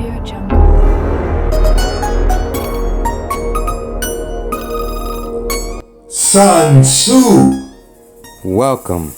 Audio Jungle. Sun Tzu. Welcome.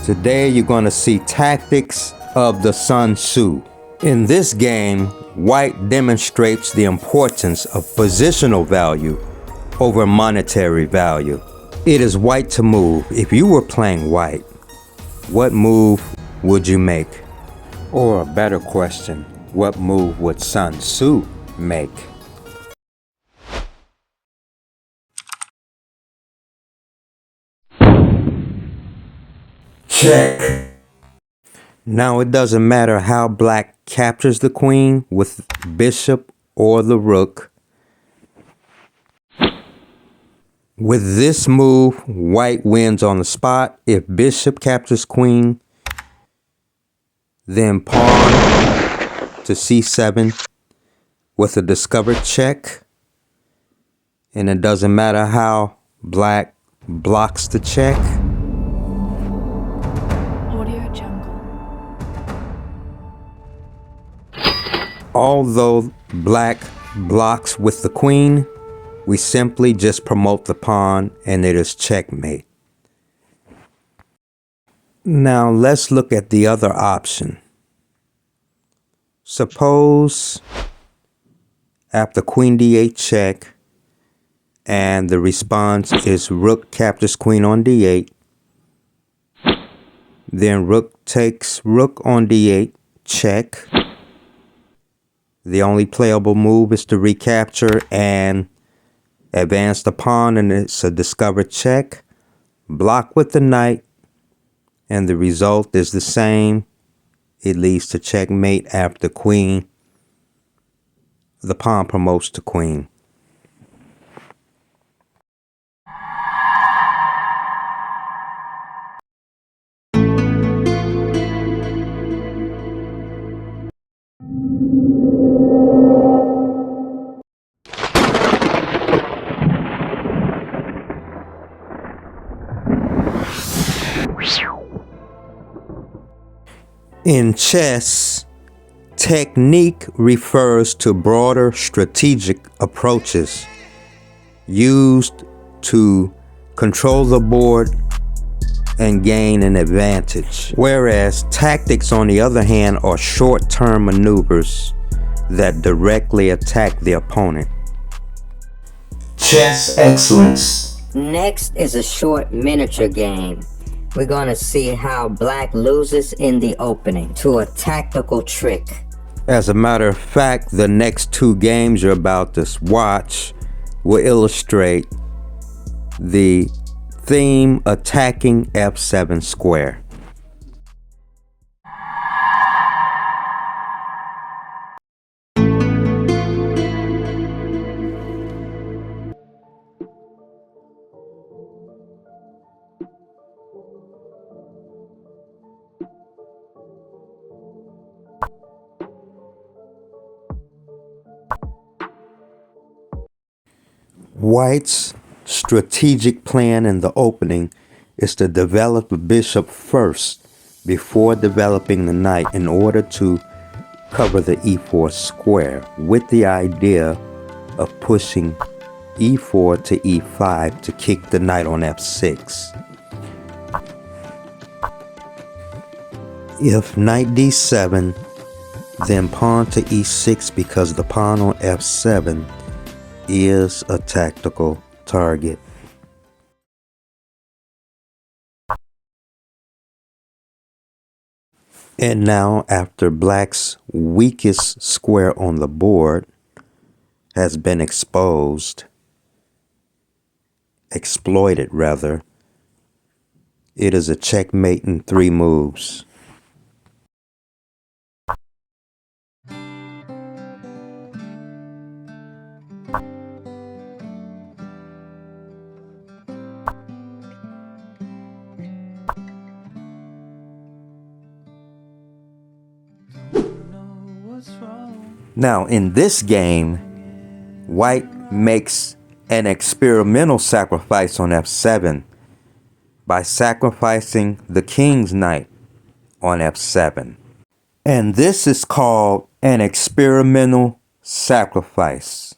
Today you're going to see tactics of the Sun Tzu. In this game, white demonstrates the importance of positional value over monetary value. It is white to move. If you were playing white, what move would you make? Or a better question, what move would Sun Tzu make? Check. Now it doesn't matter how black captures the queen with bishop or the rook. With this move, white wins on the spot. If bishop captures queen, then pawn to c7 with a discovered check. And it doesn't matter how black blocks the check. Audio Jungle. Although black blocks with the queen, we simply just promote the pawn and it is checkmate. Now let's look at the other option. Suppose after queen d8 check and the response is rook captures queen on d8, then rook takes rook on d8 check. The only playable move is to recapture and advance the pawn, and it's a discovered check. Block with the knight, and the result is the same. It leads to checkmate after queen. The pawn promotes to queen. In chess, technique refers to broader strategic approaches used to control the board and gain an advantage. Whereas tactics, on the other hand, are short-term maneuvers that directly attack the opponent. Chess excellence. Next is a short miniature game. We're going to see how black loses in the opening to a tactical trick. As a matter of fact, the next two games you're about to watch will illustrate the theme attacking f7 square. White's strategic plan in the opening is to develop the bishop first before developing the knight in order to cover the e4 square, with the idea of pushing e4 to e5 to kick the knight on f6. If knight d7, then pawn to e6, because the pawn on f7 is a tactical target. And now, after black's weakest square on the board has been exploited rather, it is a checkmate in 3 moves. Now, in this game, white makes an experimental sacrifice on f7 by sacrificing the king's knight on f7. And this is called An experimental sacrifice.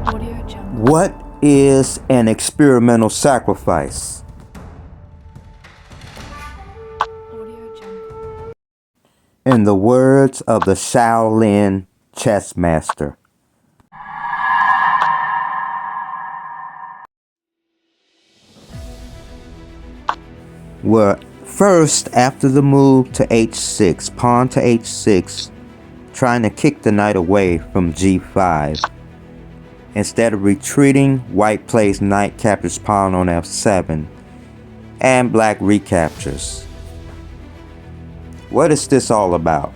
Audio Jungle. What is an experimental sacrifice? Audio Jungle. In the words of the Shaolin chess master, were first after the move to h6, pawn to h6, trying to kick the knight away from g5. Instead of retreating, white plays knight captures pawn on f7, and black recaptures. What is this all about?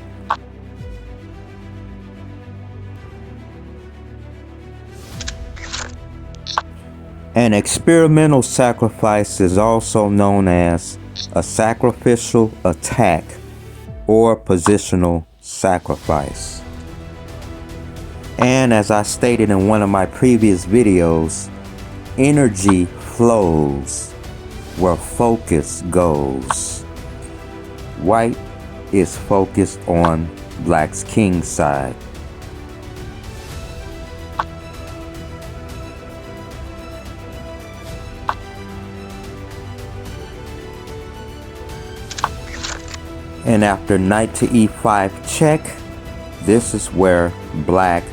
An experimental sacrifice is also known as a sacrificial attack or positional sacrifice. And as I stated in one of my previous videos, energy flows where focus goes. White is focused on black's king side. And after knight to e5 check, this is where black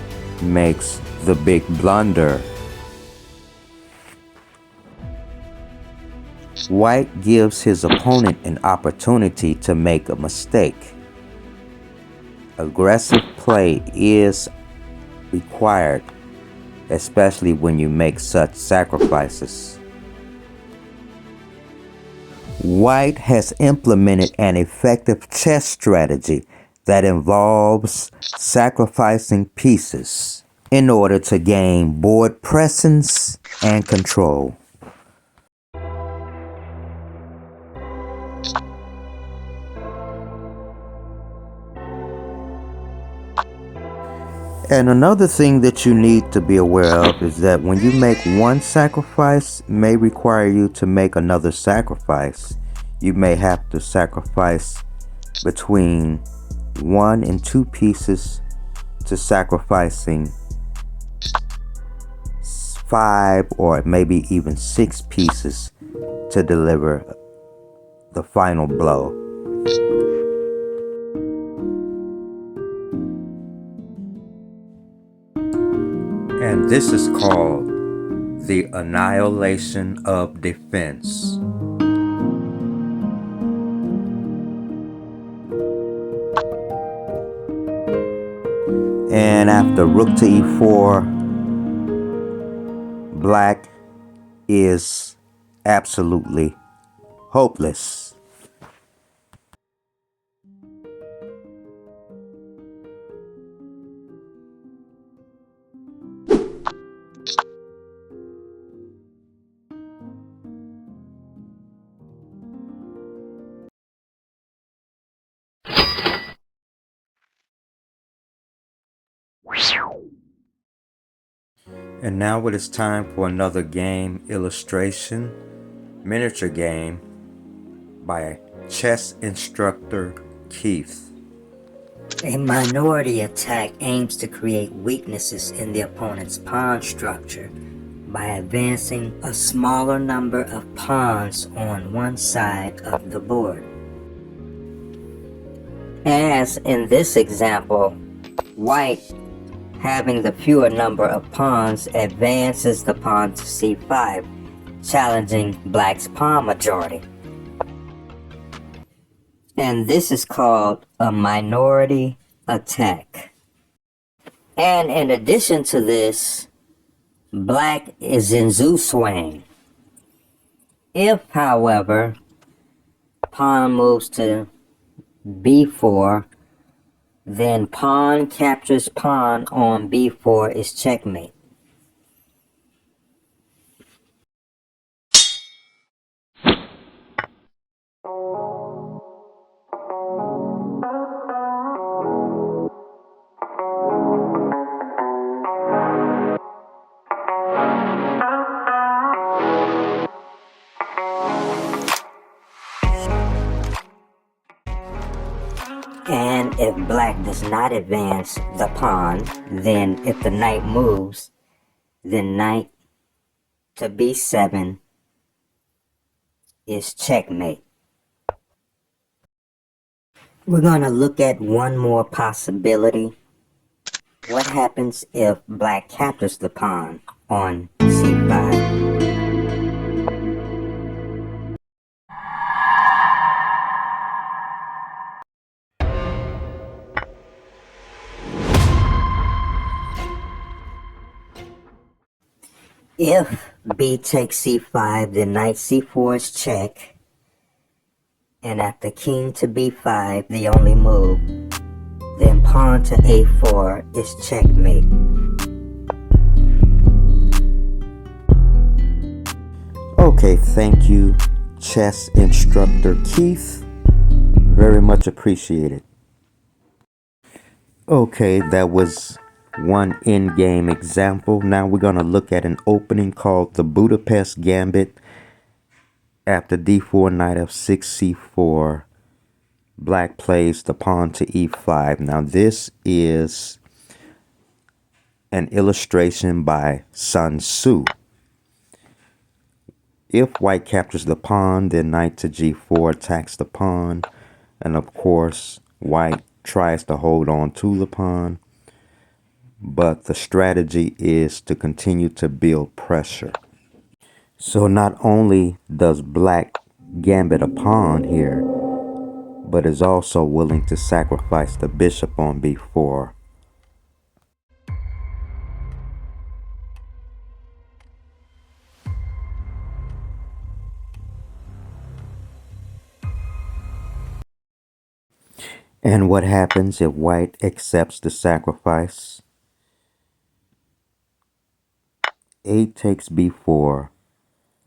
makes the big blunder. White gives his opponent an opportunity to make a mistake. Aggressive play is required, especially when you make such sacrifices. White has implemented an effective chess strategy that involves sacrificing pieces in order to gain board presence and control. And another thing that you need to be aware of is that when you make one sacrifice, it may require you to make another sacrifice. You may have to sacrifice between 1 and 2 pieces to sacrificing 5 or maybe even 6 pieces to deliver the final blow. And this is called the annihilation of defense. And after rook to e4, black is absolutely hopeless. And now it is time for another game illustration, miniature game by chess instructor Keith. A minority attack aims to create weaknesses in the opponent's pawn structure by advancing a smaller number of pawns on one side of the board. As in this example, white, having the fewer number of pawns, advances the pawn to c5, challenging black's pawn majority. And this is called a minority attack. And in addition to this, black is in Zugzwang. If, however, pawn moves to b4, then pawn captures pawn on b4 is checkmate. And if black does not advance the pawn, then if the knight moves, then knight to b7 is checkmate. We're going to look at one more possibility. What happens if black captures the pawn on c5? If b takes c5, then knight c4 is check. And after king to b5, the only move, then pawn to a4 is checkmate. Okay, thank you, chess instructor Keith. Very much appreciated. Okay, that was one in-game example. Now we're going to look at an opening called the Budapest Gambit. After d4, knight f6, c4, black plays the pawn to e5. Now this is an illustration by Sun Tzu. If white captures the pawn, then knight to g4 attacks the pawn. And of course, white tries to hold on to the pawn. But the strategy is to continue to build pressure. So not only does black gambit a pawn here, but is also willing to sacrifice the bishop on b4. And what happens if white accepts the sacrifice? A takes b4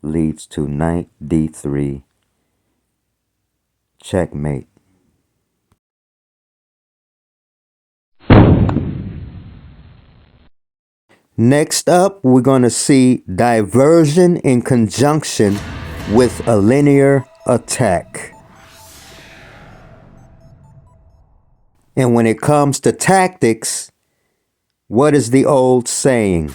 leads to knight d3, checkmate. Next up, we're going to see diversion in conjunction with a linear attack. And when it comes to tactics, what is the old saying?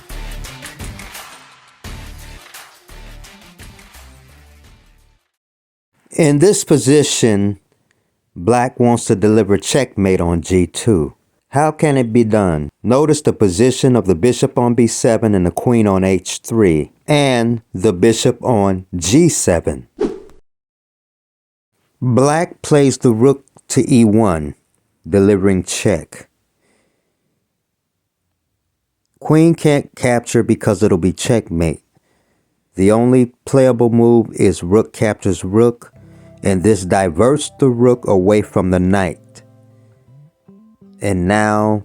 In this position, black wants to deliver checkmate on g2. How can it be done? Notice the position of the bishop on b7 and the queen on h3 and the bishop on g7. Black plays the rook to e1, delivering check. Queen can't capture because it'll be checkmate. The only playable move is rook captures rook, and this diverts the rook away from the knight. And now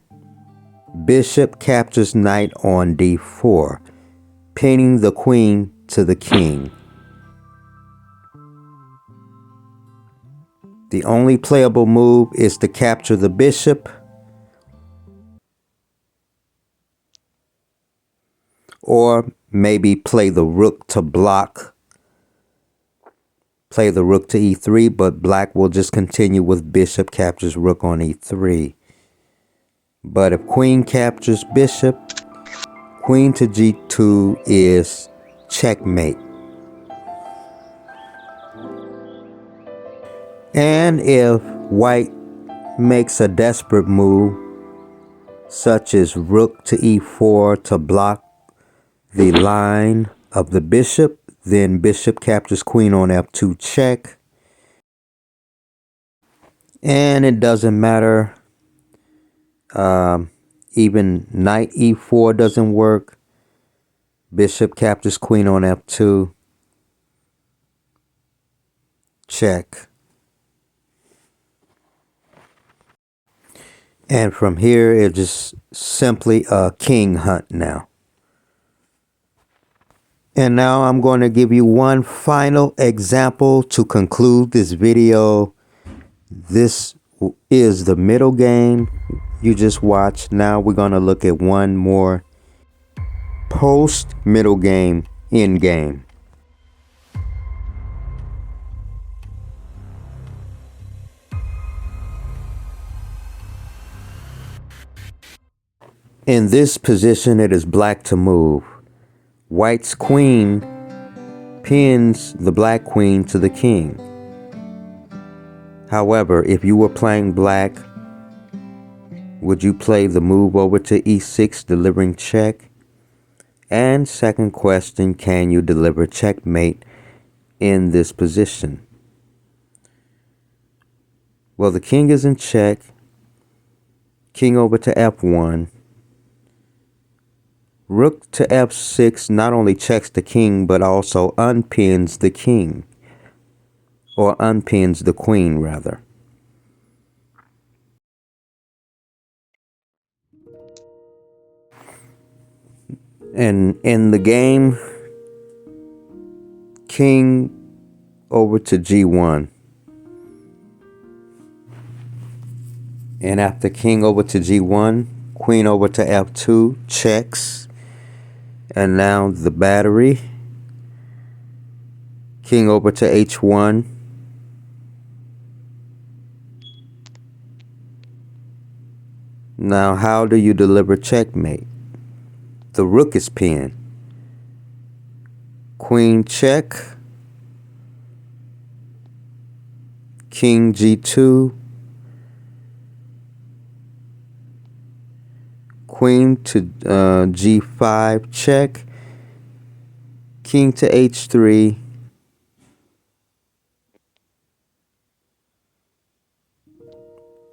bishop captures knight on d4, pinning the queen to the king. The only playable move is to capture the bishop or maybe play the rook to block. Play the rook to e3, but black will just continue with bishop captures rook on e3. But if queen captures bishop, queen to g2 is checkmate. And if white makes a desperate move, such as rook to e4 to block the line of the bishop, then bishop captures queen on f2 check. And it doesn't matter. Even knight e4 doesn't work. Bishop captures queen on f2. Check. And from here, it's just simply a king hunt now. And now I'm going to give you one final example to conclude this video. This is the middle game you just watched. Now we're going to look at one more post middle game end game. In this position, it is black to move. White's queen pins the black queen to the king. However, if you were playing black, would you play the move over to e6, delivering check? And second question, can you deliver checkmate in this position? Well, the king is in check. King over to f1. Rook to f6 not only checks the king, but also unpins the king. Or unpins the queen, rather. And in the game, king over to g1. And after king over to g1, queen over to f2, checks. And now the battery. King over to h1. Now how do you deliver checkmate? The rook is pinned. Queen check. King g2. Queen to g5 check. King to h3.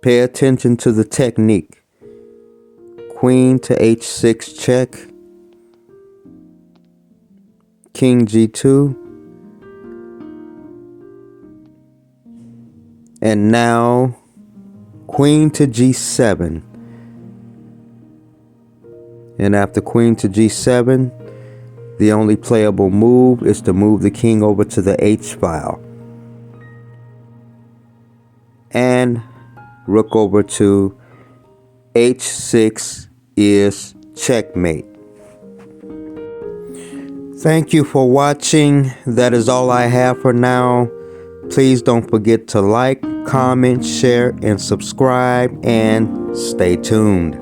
Pay attention to the technique. Queen to h6 check. King g2. And now queen to g7. And after queen to g7, the only playable move is to move the king over to the h-file. And rook over to h6 is checkmate. Thank you for watching. That is all I have for now. Please don't forget to like, comment, share, and subscribe, and stay tuned.